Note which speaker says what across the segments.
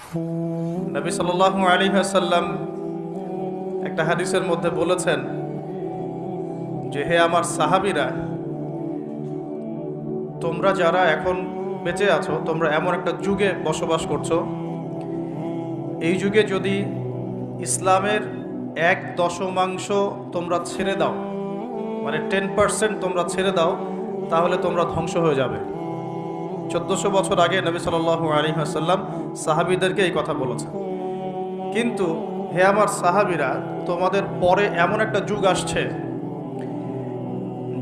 Speaker 1: নবী সাল্লাল্লাহু আলাইহি ওয়াসাল্লাম একটা হাদিসের মধ্যে বলেছেন যে, হে আমার সাহাবীরা, তোমরা যারা এখন বেঁচে আছো, তোমরা এমন একটা যুগে বসবাস করছো, এই যুগে যদি ইসলামের 1/10 তোমরা ছেড়ে দাও, মানে 10% তোমরা ছেড়ে দাও, তাহলে তোমরা ধ্বংস হয়ে যাবে। 1400 বছর আগে নবী সাল্লাল্লাহু আলাইহি ওয়াসাল্লাম সাহাবীদেরকে এই কথা বলেছেন। কিন্তু হে আমার সাহাবীরা, তোমাদের পরে এমন একটা যুগ আসছে,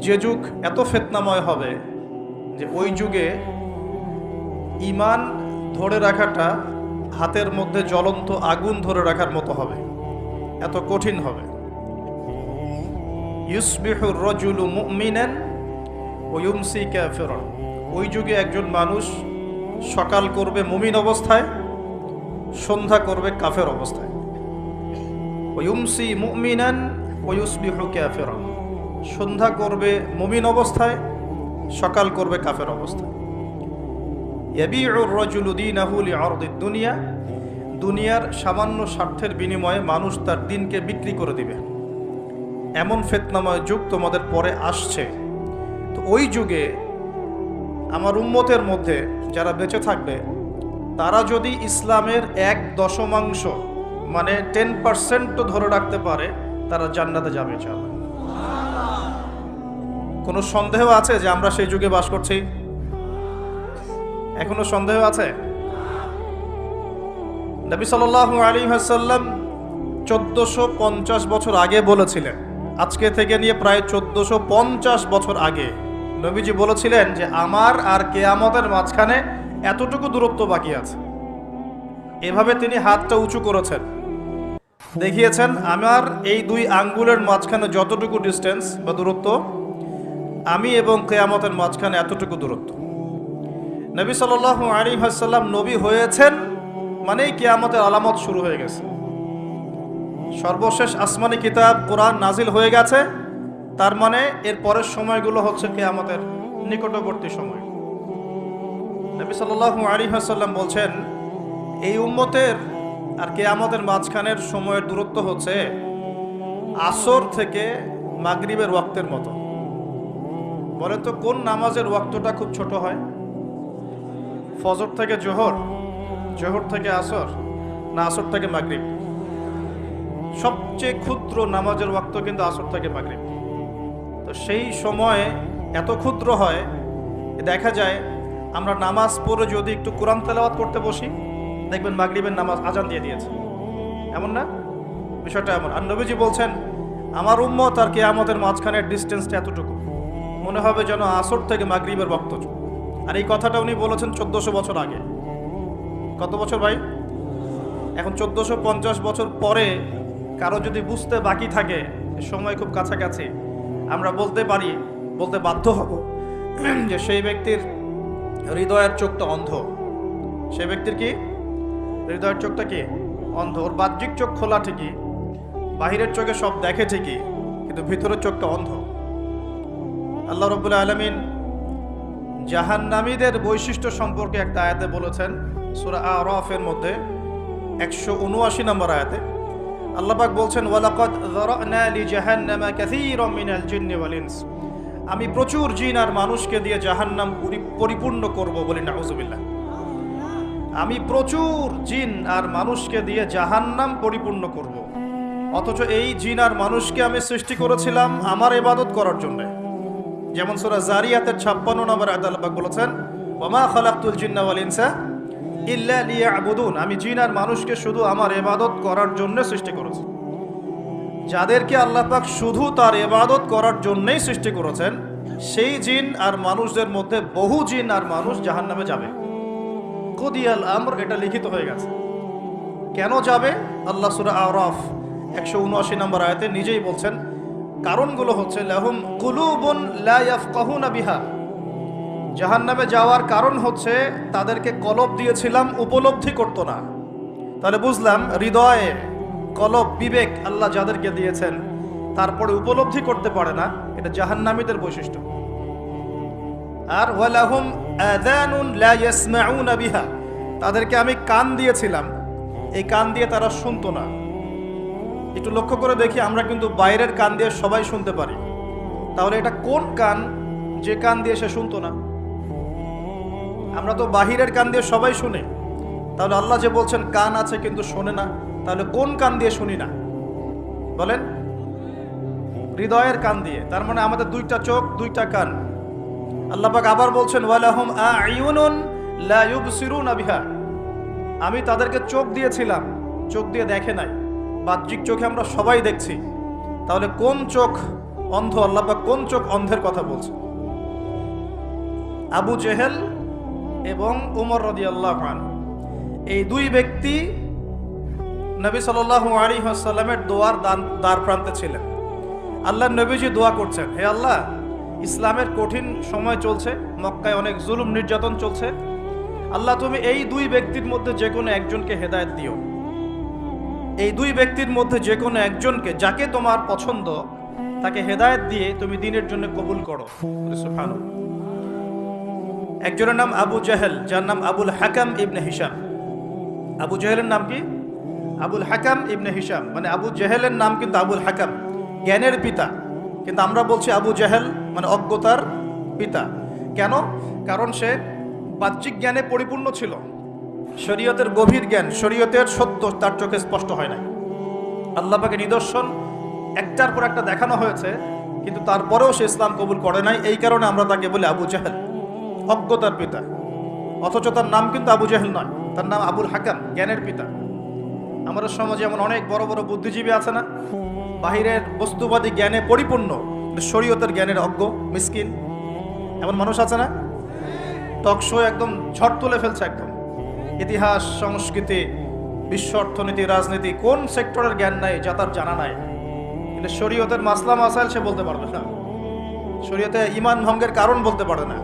Speaker 1: যে যুগ এত ফিতনাময় হবে যে ওই যুগে ঈমান ধরে রাখাটা হাতের মধ্যে জ্বলন্ত আগুন ধরে রাখার মতো হবে, এত কঠিন হবে। ইউসবিহুর রাজুলু মুমিনান ওয়া ইউমসি কাফিরান। ওই যুগে একজন মানুষ সকাল করবে মুমিন অবস্থায়, সন্ধ্যা করবে কাফের অবস্থায়। ওয়া ইউমসি মুমিনান ওয়া ইউসবিহু কাফিরান। সন্ধ্যা করবে মুমিন অবস্থায়, সকাল করবে কাফের অবস্থায়। ইয়াবিউর রাজুলু দীনাহু লিআরদিদ দুনিয়া। দুনিয়ার সামান্য স্বার্থের বিনিময়ে মানুষ তার দিনকে বিক্রি করে দিবে। এমন ফিতনাময় যুগ তোমাদের পরে আসছে। তো ওই যুগে আমার উম্মতের মধ্যে যারা বেঁচে থাকবে, তারা যদি ইসলামের 1/10 মানে 10% ধরে রাখতে পারে, তারা জান্নাতে যাবে ইনশাআল্লাহ। কোনো সন্দেহ আছে যে আমরা সেই যুগে বাস করছি? এখনো সন্দেহ আছে? নবী সাল্লাল্লাহু আলাইহি ওয়াসাল্লাম 1450 বছর আগে বলেছিলেন, আজকে থেকে নিয়ে প্রায় 1450 বছর আগে নবীজি বলেছিলেন যে আমার আর কিয়ামতের মাঝখানে এতটুকু দূরত্ব বাকি আছে। এভাবে তিনি হাতটা উঁচু করেছেন, দেখিয়েছেন আমার এই 2 আঙ্গুলের মাঝখানে যতটুকু ডিস্টেন্স বা দূরত্ব, আমি এবং কিয়ামতের মাঝখানে এতটুকু দূরত্ব। নবী সাল্লাল্লাহু আলাইহি ওয়াসাল্লাম নবী হয়েছেন মানেই কিয়ামতের আলামত শুরু হয়ে গেছে। সর্বশেষ আসমানি কিতাব কোরআন নাজিল হয়ে গেছে, তার মানে এর পরের সময়গুলো হচ্ছে কিয়ামতের নিকটবর্তী সময়। নবী সাল্লাল্লাহু আলাইহি ওয়াসাল্লাম বলছেন, এই উম্মতের আর কিয়ামতের মাঝখানের সময়ের দূরত্ব হচ্ছে আসর থেকে মাগরিবের ওয়াক্তের মতো। বলেন তো কোন নামাজের ওয়াক্তটা খুব ছোট হয়? ফজর থেকে জোহর, জোহর থেকে আসর, না আসর থেকে মাগরিব? সবচেয়ে ক্ষুদ্র নামাজের ওয়াক্ত কিন্তু আসর থেকে মাগরিব। তো সেই সময়ে এত ক্ষুদ্র হয়, দেখা যায় আমরা নামাজ পড়ে যদি একটু কোরআন তেলাওয়াত করতে বসি, দেখবেন মাগরিবের নামাজ আজান দিয়ে দিয়েছে। এমন না? বিষয়টা এমন। আর নবীজি বলছেন, আমার উম্মত আর কিয়ামতের মাঝখানের ডিস্টেন্সটা এতটুকু, মনে হবে যেন আসর থেকে মাগরিবের ওয়াক্ত। আর এই কথাটা উনি বলেছেন 1400 বছর আগে। কত বছর ভাই? এখন 1450 বছর পরে কারো যদি বুঝতে বাকি থাকে সময় খুব কাছাকাছি, আমরা বলতে পারি, বলতে বাধ্য হব যে সেই ব্যক্তির হৃদয়ের চোখটা অন্ধ। সেই ব্যক্তির কি হৃদয়ের চোখটা কি অন্ধ? ওর বাহ্যিক চোখ খোলা ঠিকই, বাহিরের চোখে সব দেখে ঠিকই, কিন্তু ভিতরের চোখটা অন্ধ। আল্লাহ রাব্বুল আলামিন জাহান্নামীদের বৈশিষ্ট্য সম্পর্কে একটা আয়াতে বলেছেন, সূরা আরাফের মধ্যে 179 নম্বর আয়াতে আল্লাহ পাক বলছেন, ওয়ালাকাদ যারানা লিজাহান্নামা কাসীরাম মিনাল জিন্নি ওয়াল ইনস। আমি প্রচুর জিন আর মানুষকে দিয়ে জাহান্নাম পরিপূর্ণ করব, বলি নাউযুবিল্লাহ। আমি প্রচুর জিন আর মানুষকে দিয়ে জাহান্নাম পরিপূর্ণ করব। অথচ এই জিন আর মানুষকে আমি সৃষ্টি করেছিলাম আমার ইবাদত করার জন্য। যেমন সূরা জারিয়াতের 56 নম্বর আয়াতে আল্লাহ পাক বলেছেন, ওয়ামা খালাকতুল জিন্না ওয়াল ইনসা ইল্লা লিয়াবুদুন। আমি জিন আর মানুষকে শুধু আমার ইবাদত করার জন্য সৃষ্টি করেছি। যাদেরকে আল্লাহ পাক শুধু তার ইবাদত করার জন্যই সৃষ্টি করেছেন, সেই জিন আর মানুষদের মধ্যে বহু জিন আর মানুষ জাহান্নামে যাবে। কুদিয়াল আমর, এটা লিখিত হয়ে গেছে। কেন যাবে? আল্লাহ সূরা আরাফ 179 নম্বর আয়াতে নিজেই বলছেন, কারণগুলো হচ্ছে লাহুম কুলুবুন লা ইয়াফকাহুনা বিহা। জাহান্নামে যাওয়ার কারণ হচ্ছে তাদেরকে কলব দিয়েছিলাম, উপলব্ধি করতো না। তাহলে বুঝলাম হৃদয়ে কলব, বিবেক আল্লাহ যাদেরকে দিয়েছেন তারপরে উপলব্ধি করতে পারে না, এটা জাহান্নামীদের বৈশিষ্ট্য। আর ওয়ালাহুম আযানুন লা ইয়াসমাউনা বিহা, তাদেরকে আমি কান দিয়েছিলাম, এই কান দিয়ে তারা শুনতো না। একটু লক্ষ্য করে দেখি, আমরা কিন্তু বাইরের কান দিয়ে সবাই শুনতে পারি, তাহলে এটা কোন কান যে কান দিয়ে সে শুনতো না? আমরা তো বাহিরের কান দিয়ে সবাই শুনি, তাহলে আল্লাহ যে বলছেন কান আছে কিন্তু শোনে না, তাহলে কোন কান দিয়ে শুনি না বলেন? হৃদয়ের কান দিয়ে। তার মানে আমাদের দুইটা চোখ, দুইটা কান। আল্লাহ পাক আবার বলছেন ওয়ালাহুম আ'য়ুনুন লা ইউবসিরুনা বিহা, আমি তাদেরকে চোখ দিয়েছিলাম, চোখ দিয়ে দেখে নাই, বাহ্যিক চোখে আমরা সবাই দেখছি। তাহলে কোন চোখ অন্ধ? আল্লাহ পাক কোন চোখ অন্ধের কথা বলছে? আবু জেহেল এবং উমর রাদিয়াল্লাহু আনহু, এই দুই ব্যক্তি নবী সাল্লাল্লাহু আলাইহি ওয়াসাল্লামের দোয়ার দ্বার প্রান্তে ছিলেন। আল্লাহর নবীজি দোয়া করছেন, হে আল্লাহ, ইসলামের কঠিন সময় চলছে, মক্কায় অনেক জুলুম নির্যাতন চলছে, আল্লাহ তুমি এই দুই ব্যক্তির মধ্যে যে কোনো একজনকে হেদায়েত দিও। এই দুই ব্যক্তির মধ্যে যে কোনো একজনকে, যাকে তোমার পছন্দ, তাকে হেদায়েত দিয়ে তুমি দ্বীনের জন্য কবুল করো। সুবহানাল্লাহ। একজনের নাম আবু জেহেল, যার নাম আবুল হাকাম ইবনে হিশাম। আবু জেহেলের নাম কি? আবুল হাকাম ইবনে হিশাম। মানে আবু জেহেলের নাম কিন্তু আবুল হাকাম, জ্ঞানের পিতা, কিন্তু আমরা বলছি আবু জেহেল মানে অজ্ঞতার পিতা। কেন? কারণ সে বাহ্যিক জ্ঞানে পরিপূর্ণ ছিল, শরীয়তের গভীর জ্ঞান, শরীয়তের সত্য তার চোখে স্পষ্ট হয় নাই। আল্লাহ পাকের নিদর্শন একটার পর একটা দেখানো হয়েছে, কিন্তু তারপরেও সে ইসলাম কবুল করে নাই। এই কারণে আমরা তাকে বলি আবু জেহেল, অজ্ঞতার পিতা। অথচ তার নাম কিন্তু আবু জেহেল নয়, তার নাম আবুল হাকাম, জ্ঞানের পিতা। আমাদের সমাজে এমন অনেক বড় বড় বুদ্ধিজীবী আছে না, বাহিরের বস্তুবাদী জ্ঞানে পরিপূর্ণ, শরীয়তের জ্ঞানের অজ্ঞ, মিসকিন, এমন মানুষ আছে না? টকশো একদম ঝড় তুলে ফেলছে, একদম ইতিহাস, সংস্কৃতি, বিশ্ব অর্থনীতি, রাজনীতি, কোন সেক্টরের জ্ঞান নাই যা তার জানা নাই। কিন্তু শরীয়তের মাসলা মাসাইল সে বলতে পারবে না, শরীয়তে ঈমান ভঙ্গের কারণ বলতে পারে না,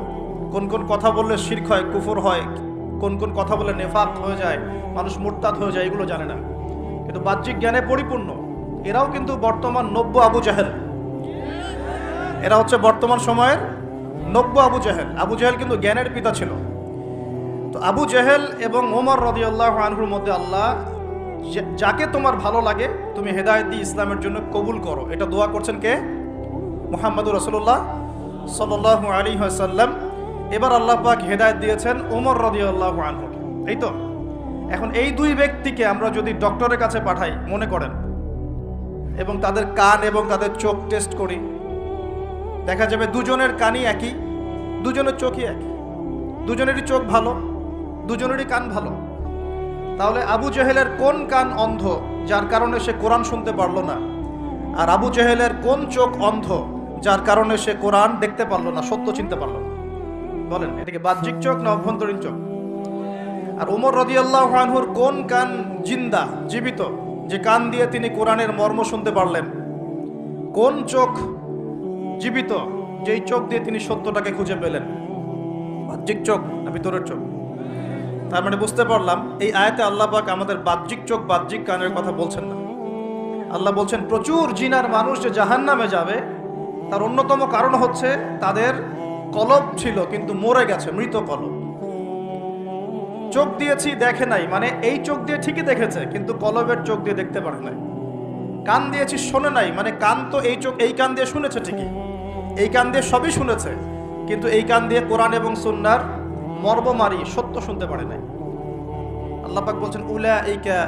Speaker 1: কোন কোন কথা বললে শিরক হয়, কুফর হয়, কোন কোন কথা বললে নেফাক হয়ে যায়, মানুষ মুরতাদ হয়ে যায়, এগুলো জানে না। কিন্তু বাহ্যিক জ্ঞানে পরিপূর্ণ এরাও কিন্তু বর্তমান নব্য আবু জেহেল। এরা হচ্ছে বর্তমান সময়ের নব্য আবু জেহেল। আবু জেহেল কিন্তু জ্ঞানের পিতা ছিল। তো আবু জেহেল এবং ওমর রাদিয়াল্লাহু আনহুর মধ্যে আল্লাহ যাকে তোমার ভালো লাগে তুমি হেদায়েত দিয়ে ইসলামের জন্য কবুল করো, এটা দোয়া করছেন কে? মুহাম্মদুর রাসূলুল্লাহ সাল্লাল্লাহু আলাইহি ওয়াসাল্লাম। এবার আল্লাহ পাক হেদায়েত দিয়েছেন ওমর রাদিয়াল্লাহু আনহুকে। এই তো এখন এই দুই ব্যক্তিকে আমরা যদি ডক্টরের কাছে পাঠাই মনে করেন, এবং তাদের কান এবং তাদের চোখ টেস্ট করি, দেখা যাবে দুজনের কানই একই, দুজনের চোখই একই, দুজনেরই চোখ ভালো, দুজনেরই কান ভালো। তাহলে আবু জেহেলের কোন কান অন্ধ যার কারণে সে কোরআন শুনতে পারলো না? আর আবু জেহেলের কোন চোখ অন্ধ যার কারণে সে কোরআন দেখতে পারলো না, সত্য চিনতে পারলো না? বলেন, এটাকে বাহ্যিক চোখ না অভ্যন্তরীণ চোখ? আর ওমর রাদিয়াল্লাহু আনহুর কোন কান জিন্দা, জীবিত, যে কান দিয়ে তিনি কোরআনের মর্ম শুনতে পারলেন? কোন চোখ জীবিত, যেই চোখ দিয়ে তিনি সত্যটাকে খুঁজে পেলেন? বাহ্যিক চোখ না ভিতরের চোখ? তার মানে বুঝতে পারলাম এই আয়াতে আল্লাহ পাক আমাদের বাহ্যিক চোখ, বাহ্যিক কানের কথা বলছেন না। আল্লাহ বলছেন প্রচুর জিনার মানুষ যে জাহান্নামে যাবে, তার অন্যতম কারণ হচ্ছে তাদের কলব ছিল কিন্তু মরে গেছে, মৃত কলব। চোখ দিয়েছি দেখে নাই, মানে এই চোখ দিয়ে ঠিকই দেখেছে কিন্তু কলবের চোখ দিয়ে দেখতে পারে নাই। কান দিয়েছি শোনে নাই, মানে কান তো এই চোখ, এই কান দিয়ে শুনেছে ঠিকই, এই কান দিয়ে সবই শুনেছে, কিন্তু এই কান দিয়ে কোরআন এবং সুন্নাহর মর্মমারি সত্য শুনতে পারে নাই। আল্লাহ পাক বলছেন উলাইকা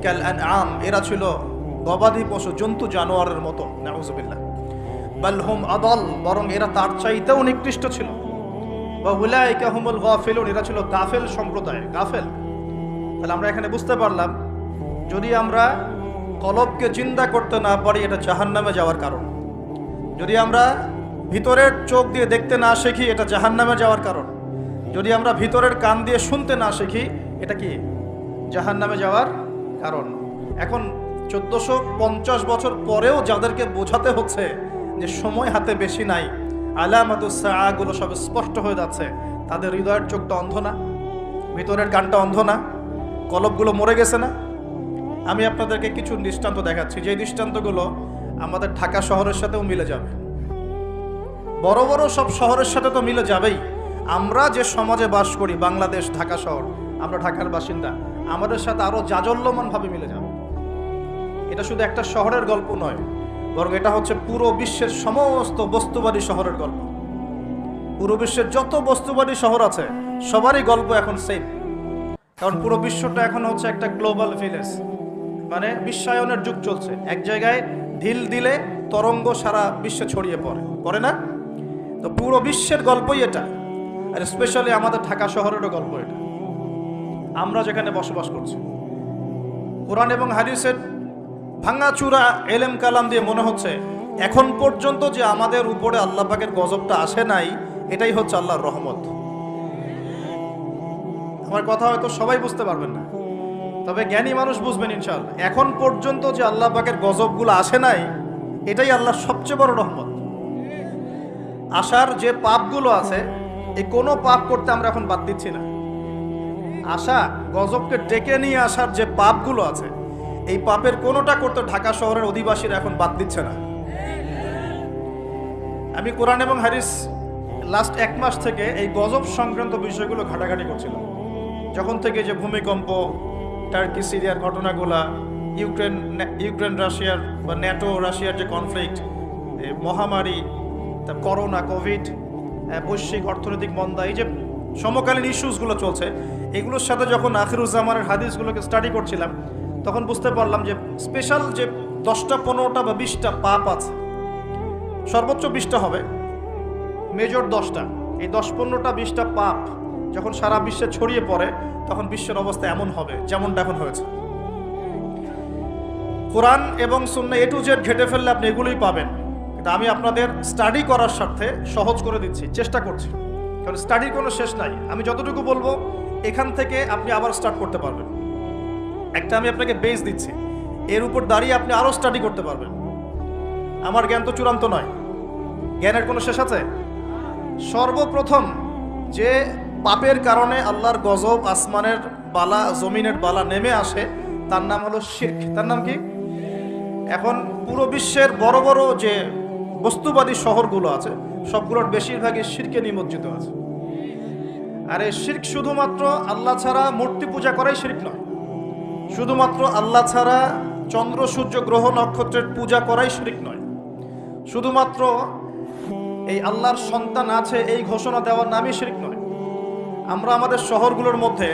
Speaker 1: কাল আনআম, এরা ছিল গবাদি পশু, জন্তু, জানোয়ারের মতো। নাউযুবিল্লাহ। বাল হুম আদাল, বরং এরা তার চাইতেও নিকৃষ্ট ছিল। ওয়া উলাইকা হুমুল গাফিলুন, এরা ছিল গাফেল সম্প্রদায়, গাফেল। তাহলে আমরা এখানে বুঝতে পারলাম যদি আমরা কলবকে জিন্দা করতে না পারি, এটা জাহান্নামে যাওয়ার কারণ। যদি আমরা ভিতরের চোখ দিয়ে দেখতে না শিখি, এটা জাহান্নামে যাওয়ার কারণ। যদি আমরা ভিতরের কান দিয়ে শুনতে না শিখি, এটা কি জাহান্নামে যাওয়ার কারণ। এখন 1450 বছর পরেও যাদেরকে বোঝাতে হচ্ছে যে সময় হাতে বেশি নাই, আলামাতুস সাআগুলো সব স্পষ্ট হয়ে যাচ্ছে, তাদের হৃদয়ের চোখটা অন্ধ না? ভিতরের কানটা অন্ধ না? কলবগুলো মরে গেছে না? আমি আপনাদেরকে কিছু দৃষ্টান্ত দেখাচ্ছি, যে দৃষ্টান্তগুলো আমাদের ঢাকা শহরের সাথেও মিলে যাবে। বড় বড় সব শহরের সাথে তো মিলে যাবেই। আমরা যে সমাজে বাস করি, বাংলাদেশ, ঢাকা শহর, আমরা ঢাকার বাসিন্দা, আমাদের সাথে আরো জাজল্যমানভাবে মিলে যাবে। এটা শুধু একটা শহরের গল্প নয়, বরং এটা হচ্ছে পুরো বিশ্বের সমস্ত বস্তুবাদী শহরের গল্প। পুরো বিশ্বের যত বস্তুবাদী শহর আছে সবারই গল্প এখন সেম। কারণ পুরো বিশ্বটা এখন হচ্ছে একটা গ্লোবাল ভিলেজ, মানে বিশ্বায়নের যুগ চলছে। এক জায়গায় ঢিল দিলে তরঙ্গ সারা বিশ্বে ছড়িয়ে পড়ে না? তো পুরো বিশ্বের গল্পই এটা, আর স্পেশালি আমাদের ঢাকা শহরেরও গল্প এটা, আমরা যেখানে বসবাস করছি। কোরআন এবং হাদিসের ভাঙাচুরা এলেম কালাম দিয়ে মনে হচ্ছে এখন পর্যন্ত যে আমাদের উপরে আল্লাহ পাকের গজবটা আসে নাই, এটাই হচ্ছে আল্লাহর রহমত। আমার কথা হয়তো সবাই বুঝতে পারবেন না, তবে জ্ঞানী মানুষ বুঝবেন ইনশাআল্লাহ। এখন পর্যন্ত যে আল্লাহ পাকের গজবগুলো আসে নাই, এটাই আল্লাহর সবচেয়ে বড় রহমত। আশার যে পাপগুলো আছে, এই কোনো পাপ করতে আমরা এখন বাদ দিচ্ছি না। আশা গজবকে ডেকে নিয়ে আসার যে পাপগুলো আছে, এই পাপের কোনোটা করতে ঢাকা শহরের অধিবাসীরা এখন বাদ দিচ্ছে না। আমি কোরআন এবং হাদিস লাস্ট 1 মাস থেকে এই গজব সংক্রান্ত বিষয়গুলো ঘাটাঘাটি করছিলাম। যখন থেকে যে ভূমিকম্প, টার্কি সিরিয়ার ঘটনাগুলা, ইউক্রেন রাশিয়ার বা ন্যাটো রাশিয়ার যে কনফ্লিক্ট, মহামারী, করোনা, কোভিড, বৈশ্বিক অর্থনৈতিক মন্দা, এই যে সমকালীন ইস্যুসগুলো চলছে, এগুলোর সাথে যখন আখিরুজ্জামানের হাদিসগুলোকে স্টাডি করছিলাম, তখন বুঝতে পারলাম যে স্পেশাল যে 10টা 15টা বা 20টা পাপ আছে, সর্বোচ্চ 20টা হবে, মেজর 10টা, এই 10-15টা 20টা পাপ যখন সারা বিশ্বে ছড়িয়ে পড়ে, তখন বিশ্বের অবস্থা এমন হবে যেমনটা এখন হয়েছে। কোরআন এবং সুন্নাহ A to Z ঘেটে ফেললে আপনি এগুলোই পাবেন, কিন্তু আমি আপনাদের স্টাডি করার স্বার্থে সহজ করে দিচ্ছি, চেষ্টা করছি। কারণ স্টাডির কোনো শেষ নাই, আমি যতটুকু বলবো এখান থেকে আপনি আবার স্টার্ট করতে পারবেন। একটা আমি আপনাকে বেস দিচ্ছি, এর উপর দাঁড়িয়ে আপনি আরও স্টাডি করতে পারবেন। আমার জ্ঞান তো চূড়ান্ত নয়, জ্ঞানের কোনো শেষ আছে? সর্বপ্রথম যে পাপের কারণে আল্লাহর গজব, আসমানের বালা, জমিনের বালা নেমে আসে, তার নাম হলো শিরক। তার নাম কি? এখন পুরো বিশ্বের বড় বড় যে বস্তুবাদী শহরগুলো আছে, সবগুলোর বেশিরভাগই শিরকে নিমজ্জিত আছে। আর এই শিরক শুধুমাত্র আল্লাহ ছাড়া মূর্তি পূজা করাই শিরক নয়, শুধুমাত্র আল্লাহ ছাড়া চন্দ্র, সূর্য, গ্রহ, নক্ষত্রের পূজা করাই শিরক নয়, শুধুমাত্র এই আল্লাহর সন্তান আছে এই ঘোষণা দেওয়ার নামই শিরক নয়। আমরা আমাদের শহরগুলোর মধ্যে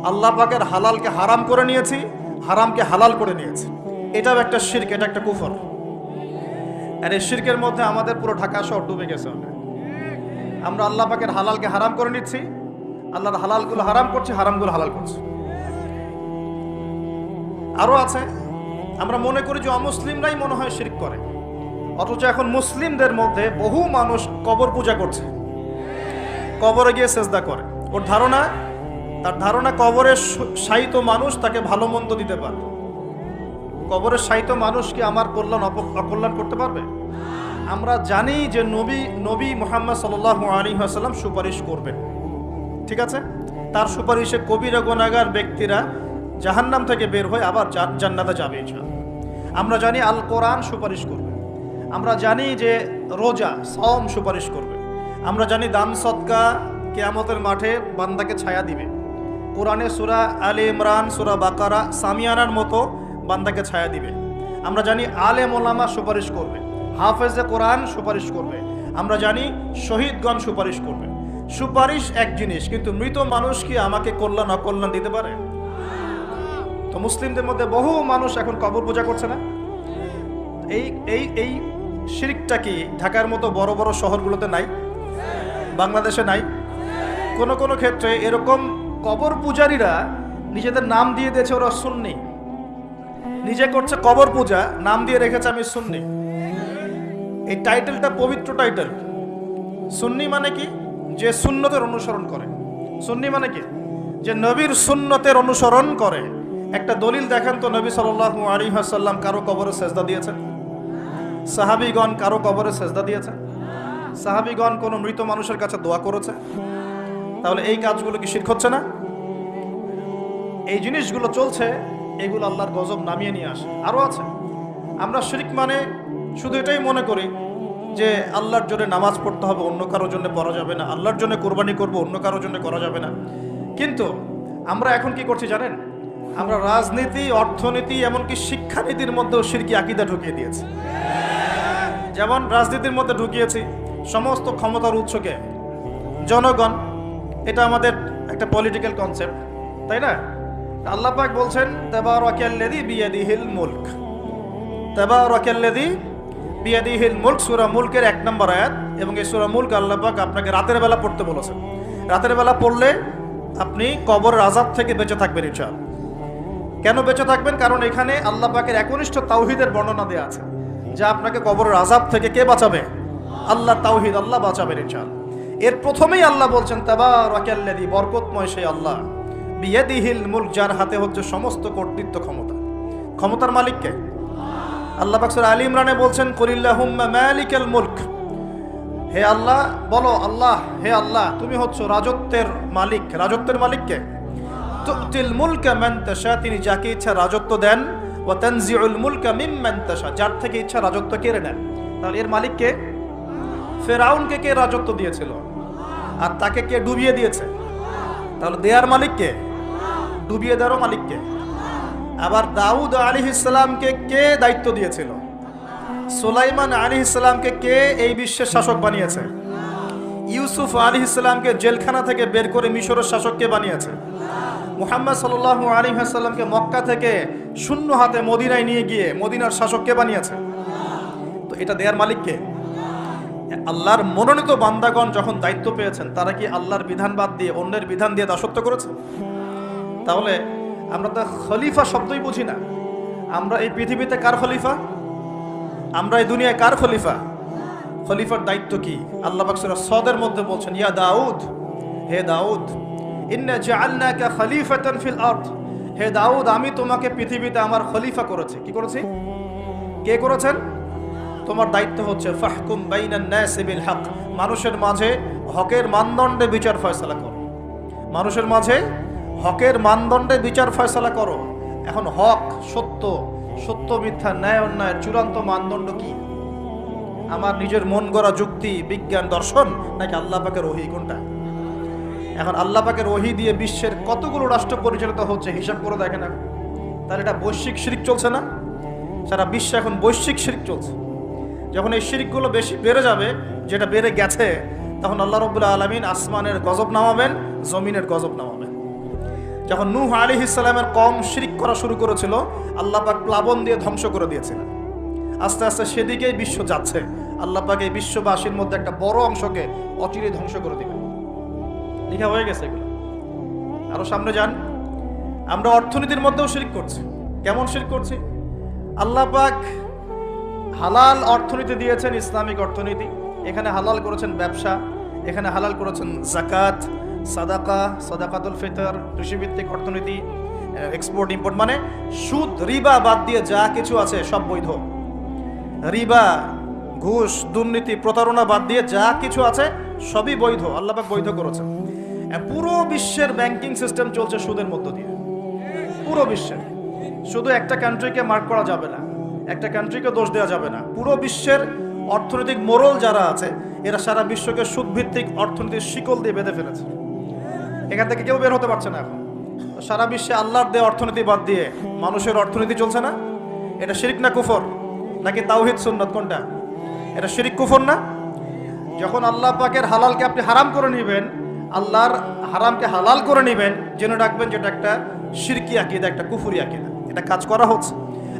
Speaker 1: আল্লাহ পাকের হালালকে হারাম করে নিয়েছি, হারামকে হালাল করে নিয়েছি, এটাও একটা শিরক, এটা একটা কুফর। আর এই শিরকের মধ্যে আমাদের পুরো ঢাকা শহর ডুবে গেছে। আমরা আল্লাহ পাকের হালালকে হারাম করে নিচ্ছি, আল্লাহর হালালগুলো হারাম করছি, হারামগুলো হালাল করছি। আরও আছে, আমরা মনে করি যে অমুসলিমরাই মনে হয় শিরক করে, অথচ এখন মুসলিমদের মধ্যে বহু মানুষ কবর পূজা করছে, কবরে গিয়ে সেজদা করে। তার ধারণা কবরের শায়িত মানুষ তাকে ভালো মন্দ দিতে পারবে। কবরের শায়িত মানুষ কি আমার কল্যাণ অকল্যাণ করতে পারবে? আমরা জানি যে নবী মুহাম্মদ সাল্লাল্লাহু আলাইহি ওয়াসাল্লাম সুপারিশ করবেন, ঠিক আছে? তার সুপারিশে কবিরা গুনাহগার ব্যক্তিরা জাহান্নাম থেকে বের হয়ে আবার জান্নাতে যাবে ইনশাআল্লাহ। আমরা জানি আল কোরআন সুপারিশ করবে, আমরা জানি যে রোজা, সাওম সুপারিশ করবে, আমরা জানি দান সদকা কিয়ামতের মাঠে বান্দাকে ছায়া দিবে। কোরআনে সূরা আলে ইমরান, সূরা বাকারা, সামিয়ানার মতো বান্দাকে ছায়া দিবে। আমরা জানি আলেম ওলামা সুপারিশ করবে, হাফেজে কোরআন সুপারিশ করবে, আমরা জানি শহীদগণ সুপারিশ করবে। সুপারিশ এক জিনিস, কিন্তু মৃত মানুষ কি আমাকে কল্যাণ অকল্যাণ দিতে পারে? তো মুসলিমদের মধ্যে বহু মানুষ এখন কবর পূজা করছে না? এই শিরকটা কি ঢাকার মতো বড় বড় শহরগুলোতে নাই? বাংলাদেশে নাই? কোনো কোনো ক্ষেত্রে এরকম কবর পূজারীরা নিজেদের নাম দিয়ে দিয়েছে ওরা সুন্নি, নিজে করছে কবর পূজা, নাম দিয়ে রেখেছে আমি সুন্নি। এই টাইটেলটা পবিত্র টাইটেল। সুন্নি মানে কি? যে সুন্নতের অনুসরণ করে। সুন্নি মানে কি? যে নবীর সুন্নতের অনুসরণ করে। একটা দলিল দেখেন তো, নবী সাল্লাল্লাহু আলাইহি ওয়াসাল্লাম কারো কবরে সেজদা দিয়েছেন? সাহাবীগণ কারো কবরে সেজদা দিয়েছেন? সাহাবীগণ কোনো মৃত মানুষের কাছে দোয়া করেছে? তাহলে এই কাজগুলো কি শিরক হচ্ছে না? এই জিনিসগুলো চলছে, এগুলো আল্লাহর গজব নামিয়ে নিয়ে আসে। আরও আছে, আমরা শিরক মানে শুধু এটাই মনে করি যে আল্লাহর জন্য নামাজ পড়তে হবে, অন্য কারোর জন্য পড়া যাবে না, আল্লাহর জন্য কোরবানি করব, অন্য কারোর জন্য করা যাবে না। কিন্তু আমরা এখন কি করছি জানেন? আমরা রাজনীতি, অর্থনীতি, এমনকি শিক্ষানীতির মধ্যেও শিরকি আকীদা ঢুকিয়ে দিয়েছি। যেমন রাজনীতির মধ্যে ঢুকিয়েছি সমস্ত ক্ষমতার উৎসকে জনগণ। এটা আমাদের একটা পলিটিক্যাল কনসেপ্ট, তাই না? আল্লাহ পাক বলছেন তাবারাকাল্লাযী বিয়াদিহিল মুলক, তাবারাকাল্লাযী বিয়াদিহিল মুলক, সূরা মুলকের 1 নম্বর আয়াত। এবং এই সূরা মুলক আল্লাহ পাক আপনাকে রাতের বেলা পড়তে বলেছেন। রাতের বেলা পড়লে আপনি কবরের আযাব থেকে বেঁচে থাকবেন ইনশাআল্লাহ। কেন বেঁচে থাকবেন? কারণ এখানে আল্লাহ পাকের একনিষ্ঠ তাওহীদের বর্ণনা দেওয়া আছে, যা আপনাকে কবরের আযাব থেকে কে বাঁচাবে? আল্লাহ, তাওহীদ, আল্লাহ বাঁচাবেন ইনশাআল্লাহ। এর প্রথমেই আল্লাহ বলছেন তাবারাকাল্লাযী, বরকতময় সেই আল্লাহ, বিয়াদিহিল মুলক, যার হাতে হচ্ছে সমস্ত কর্তৃত্ব, ক্ষমতা। ক্ষমতার মালিক কে? আল্লাহ পাক সূরা আলী ইমরানে বলছেন কুলিল্লাহুম্মা মালিকাল মুলক, হে আল্লাহ বলো, আল্লাহ, হে আল্লাহ তুমি হচ্ছ রাজত্বের মালিক। রাজত্বের মালিক কে? তুতিল মুলকা মান তাশা, তিনি যাকে ইচ্ছা রাজত্ব দেন। ওয়া তানজিউল মুলকা মিম্মান তাশা, যার থেকে ইচ্ছা রাজত্ব কেড়ে নেন। তাহলে এর মালিক কে? ফেরাউনকে কে রাজত্ব দিয়েছিল আর তাকে কে ডুবিয়ে দিয়েছে? তাহলে দেয়ার মালিক কে? ডুবিয়ে দেওয়ারও মালিক কে? আবার দাউদ আলাইহিস সালামকে কে দায়িত্ব দিয়েছিল? সুলাইমান আলাইহিস সালামকে কে এই বিশ্বের শাসক বানিয়েছে? ইউসুফ আলাইহিস সালামকে জেলখানা থেকে বের করে মিশরের শাসক কে বানিয়েছে? মুহাম্মদ সাল্লাল্লাহু আলাইহি ওয়াসাল্লামকে মক্কা থেকে শূন্য হাতে মদিনায় নিয়ে গিয়ে মদিনার শাসক কে বানিয়েছে? তো এটা দেয়ার মালিক কে? আল্লাহর মনোনীত বান্দাগণ যখন দায়িত্ব পেয়েছেন, তারা কি আল্লাহর বিধান বাদ দিয়ে অন্যের বিধান দিয়ে দাসত্ব করেছে? তাহলে আমরা তো খলিফা শব্দই বুঝি না। আমরা এই পৃথিবীতে কার খলিফা? আমরা এই দুনিয়ায় কার খলিফা? খলিফার দায়িত্ব কি? আল্লাহ পাক সূরা সদের মধ্যে বলছেন, ইয়া দাউদ, হে দাউদ, ইন্না জাআলনাকা খলিফাতান ফিল আরদ, হে দাউদ আমি তোমাকে পৃথিবীতে আমার খলিফা করেছি। কি করেছি? কে করেছেন? তোমার দায়িত্ব হচ্ছে ফাহকুম বাইনান নাসি বিল হক, মানুষের মাঝে হকের মানদণ্ডে বিচার ফয়সালা করো। মানুষের মাঝে হকের মানদণ্ডে বিচার ফয়সালা করো। এখন হক, সত্য, সত্য মিথ্যা, ন্যায় অন্যায় চূড়ান্ত মানদণ্ড কি? আমার নিজের মন গড়া যুক্তি, বিজ্ঞান, দর্শন, নাকি আল্লাহ পাকের ওহী? কোনটা? এখন আল্লাহ পাকের ওহী দিয়ে বিশ্বের কতগুলো রাষ্ট্র পরিচালিত হচ্ছে হিসাব করে দেখেন এখন। তাহলে এটা বৈশ্বিক শিরক চলছে না? সারা বিশ্বে এখন বৈশ্বিক শিরক চলছে। যখন এই শিরকগুলো বেশি বেড়ে যাবে, যেটা বেড়ে গেছে, তখন আল্লাহ রাব্বুল আলামিন আসমানের গজব নামাবেন, জমিনের গজব নামাবেন। যখন নূহ আলাইহিস সালামের কওম শিরক করা শুরু করেছিল, আল্লাহ পাক প্লাবন দিয়ে ধ্বংস করে দিয়েছিলেন। আস্তে আস্তে সেদিকেই বিশ্ব যাচ্ছে। আল্লাহ পাক এই বিশ্ববাসীর মধ্যে একটা বড় অংশকে অচিরে ধ্বংস করে দিবেন। লেখা হয়ে গেছে এগুলো। আরো সামনে যান। আমরা অর্থনীতির মধ্যেও শিরক করছি। কেমন শিরক করছি? আল্লাহ পাক হালাল অর্থনীতি দিয়েছেন, ইসলামিক অর্থনীতি। এখানে হালাল করেছেন ব্যবসা, এখানে হালাল করেছেন যাকাত, সাদাকা, সাদাকাতুল ফিতর, কৃষিভিত্তিক অর্থনীতি, এক্সপোর্ট ইম্পোর্ট, মানে সুদ, রিবা বাদ দিয়ে যা কিছু আছে সব বৈধ। রিবা, ঘুষ, দুর্নীতি, প্রতারণা বাদ দিয়ে যা কিছু আছে সবই বৈধ। আল্লাহ পাক বৈধ করেছেন। পুরো বিশ্বের ব্যাংকিং সিস্টেম চলছে সুদের মধ্য দিয়ে। পুরো বিশ্বের, শুধু একটা কান্ট্রিকে মার্ক করা যাবে না, একটা কান্ট্রিকে দোষ দেওয়া যাবে না। পুরো বিশ্বের অর্থনৈতিক মোড়ল যারা আছে, এরা সারা বিশ্বকে সুদভিত্তিক অর্থনীতির শিকল দিয়ে বেঁধে ফেলেছে। এখান থেকে কেউ বের হতে পারছে না এখন। সারা বিশ্বে আল্লাহর দেয়া অর্থনীতি বাদ দিয়ে মানুষের অর্থনীতি চলছে না। এটা শিরক না কুফর? নাকি তাওহীদ সুন্নাত? কোনটা? এটা শিরক কুফর না? যখন আল্লাহ পাকের হালালকে আপনি হারাম করে নেবেন, আল্লাহর হারামকে হালাল করে নেবেন, জেনে রাখবেন যেটা একটা শিরকি আকীদা, একটা কুফরি আকীদা। এটা কাজ করা হচ্ছে।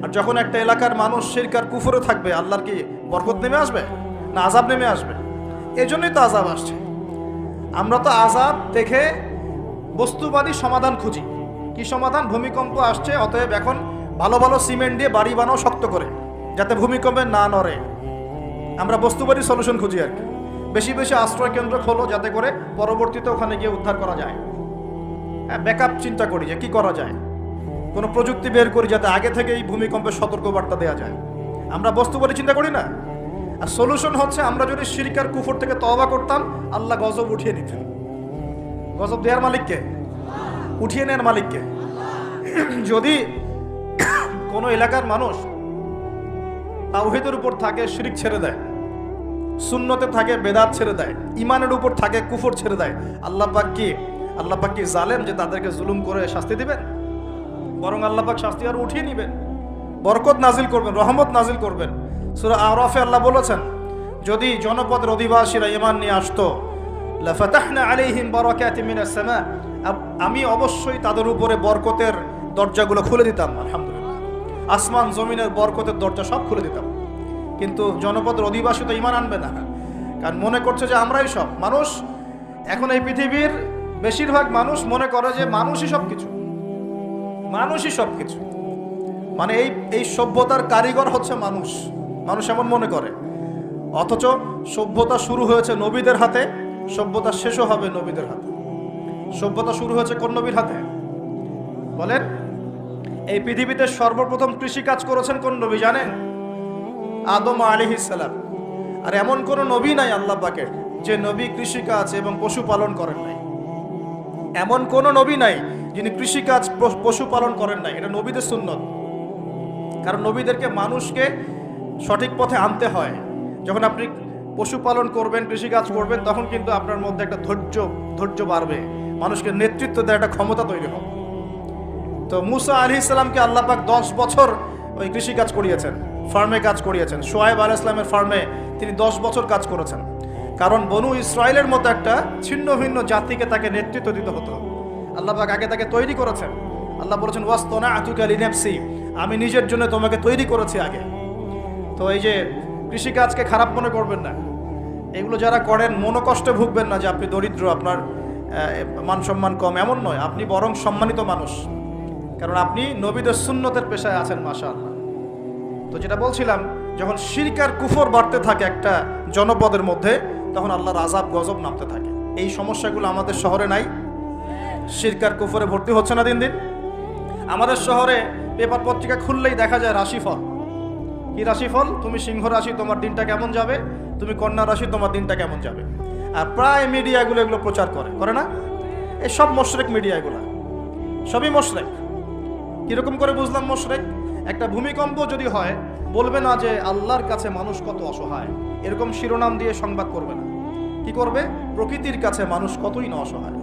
Speaker 1: আর যখন একটা এলাকার মানুষ শিরক আর কুফরে থাকবে, আল্লাহর কি বরকত নেমে আসবে না আযাব নেমে আসবে? এজন্যই তো আযাব আসছে। আমরা তো আযাব দেখে বস্তুবাদী সমাধান খুঁজি। কি সমাধান? ভূমিকম্প আসছে, অতএব এখন ভালো ভালো সিমেন্ট দিয়ে বাড়ি বানাও শক্ত করে, যাতে ভূমিকম্পে না নড়ে। আমরা বস্তুবাদী সলিউশন খুঁজি আর কি। বেশি বেশি আশ্রয় কেন্দ্র খোলো, যাতে করে পরবর্তীতে ওখানে গিয়ে উদ্ধার করা যায়। হ্যাঁ, ব্যাকআপ চিন্তা করি যে কি করা যায়, কোনো প্রযুক্তি বের করি যাতে আগে থেকেই ভূমিকম্পের সতর্কবার্তা দেওয়া যায়। আমরা বস্তুবাদী চিন্তা করি না। আর সলিউশন হচ্ছে, আমরা যদি শিরক আর কুফর থেকে তওবা করতাম, আল্লাহ গজব উঠিয়ে নিতেন। গজব দেওয়ার মালিককে, উঠিয়ে নেওয়ার মালিককে। যদি কোনো এলাকার মানুষ তাওহীদের উপর থাকে, শিরক ছেড়ে দেয়, সুন্নতে থাকে, বেদাত ছেড়ে দেয়, ইমানের উপর থাকে, কুফর ছেড়ে দেয়, আল্লাহ পাক কি আল্লাহ পাক কি জালেম যে তাদেরকে জুলুম করে শাস্তি দিবেন? বরং আল্লাহ পাক শাস্তি আর উঠিয়ে নেবেন, বরকত নাজিল করবেন, রহমত নাজিল করবেন। সূরা আরাফে আল্লাহ বলেছেন, যদি জনপদের অধিবাসীরা ঈমান নিয়ে আসতো, লাফাতাহনা আলাইহিম বারাকাতিম মিনাস সামা, আমি অবশ্যই তাদের উপরে বরকতের দরজাগুলো খুলে দিতাম। আলহামদুলিল্লাহ, আসমান জমিনের বরকতের দরজা সব খুলে দিতাম। কিন্তু জনপদের অধিবাসী তো ঈমান আনবে না, কারণ মনে করছে যে আমরাই সব। মানুষ এখন এই পৃথিবীর বেশিরভাগ মানুষ মনে করে যে মানুষই সব কিছু, মানুষই সব কিছু, মানে এই সভ্যতার কারিগর হচ্ছে মানুষ, মানুষ এমন মনে করে। অথচ সভ্যতা শুরু হয়েছে নবীদের হাতে, সভ্যতা শেষও হবে নবীদের হাতে। সভ্যতা শুরু হয়েছে কোন নবীর হাতে বলেন? এই পৃথিবীতে সর্বপ্রথম কৃষিকাজ করেছেন কোন নবী জানেন? আদম আলাইহিস সালাম। আর এমন কোন নবী নাই আল্লাহ পাকের যে নবী কৃষিকাজ এবং পশুপালন করেন নাই। এমন কোন নবী নাই যিনি কৃষিকাজ পশুপালন করেন নাই। এটা নবীদের সুন্নত। কারণ নবীদেরকে মানুষকে সঠিক পথে আনতে হয়। যখন আপনি পশুপালন করবেন, কৃষিকাজ করবেন, তখন কিন্তু আপনার মধ্যে একটা ধৈর্য বাড়বে, মানুষকে নেতৃত্ব দেওয়ার একটা ক্ষমতা তৈরি হবে। তো মুসা আলাইহিস সালামকে আল্লাহ পাক 10 বছর ওই কৃষিকাজ করিয়েছেন, ফার্মে কাজ করিয়েছেন। শোয়েব আলাইহিস সালামের ফার্মে তিনি 10 বছর কাজ করেছেন। কারণ বনু ইসরায়েলের মতো একটা ছিন্ন ভিন্ন জাতিকে তাকে নেতৃত্ব দিতে হতো। আল্লাহ পাক আগে তাকে তৈরি করেছেন। আল্লাহ বলেছেন, ওয়াসতানাতুকা লিনাফসি, আমি নিজের জন্য তোমাকে তৈরি করেছি আগে। তো এই যে কৃষিকাজকে খারাপ মনে করবেন না, এগুলো যারা করেন মনোকষ্টে ভুগবেন না যে আপনি দরিদ্র, আপনার মান সম্মান কম, এমন নয়। আপনি বরং সম্মানিত মানুষ, কারণ আপনি নবীদের সুন্নতের পেশায় আছেন, মাশাআল্লাহ। তো যেটা বলছিলাম, যখন শিরক আর কুফর বাড়তে থাকে একটা জনপদের মধ্যে, তখন আল্লাহর আযাব গজব নামতে থাকে। এই সমস্যাগুলো আমাদের শহরে নাই? শিরক আর কুফরে ভর্তি হচ্ছে না দিন দিন? আমাদের শহরে পেপার পত্রিকা খুললেই দেখা যায় রাশিফল। কি রাশিফল? তুমি সিংহ রাশি, তোমার দিনটা কেমন যাবে, তুমি কন্যা রাশি, তোমার দিনটা কেমন যাবে। আর প্রায় মিডিয়াগুলো এগুলো প্রচার করে না? এই সব মুশরিক মিডিয়া, এগুলো সবই মুশরিক। কিরকম করে বুঝলাম মুশরিক? একটা ভূমিকম্প যদি হয়, বলবে না যে আল্লাহর কাছে মানুষ কত অসহায়, এরকম শিরোনাম দিয়ে সংবাদ করবে না। কি করবে? প্রকৃতির কাছে মানুষ কতই না অসহায়।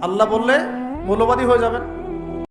Speaker 1: আল্লাহ বললে মৌলবাদী হয়ে যাবেন।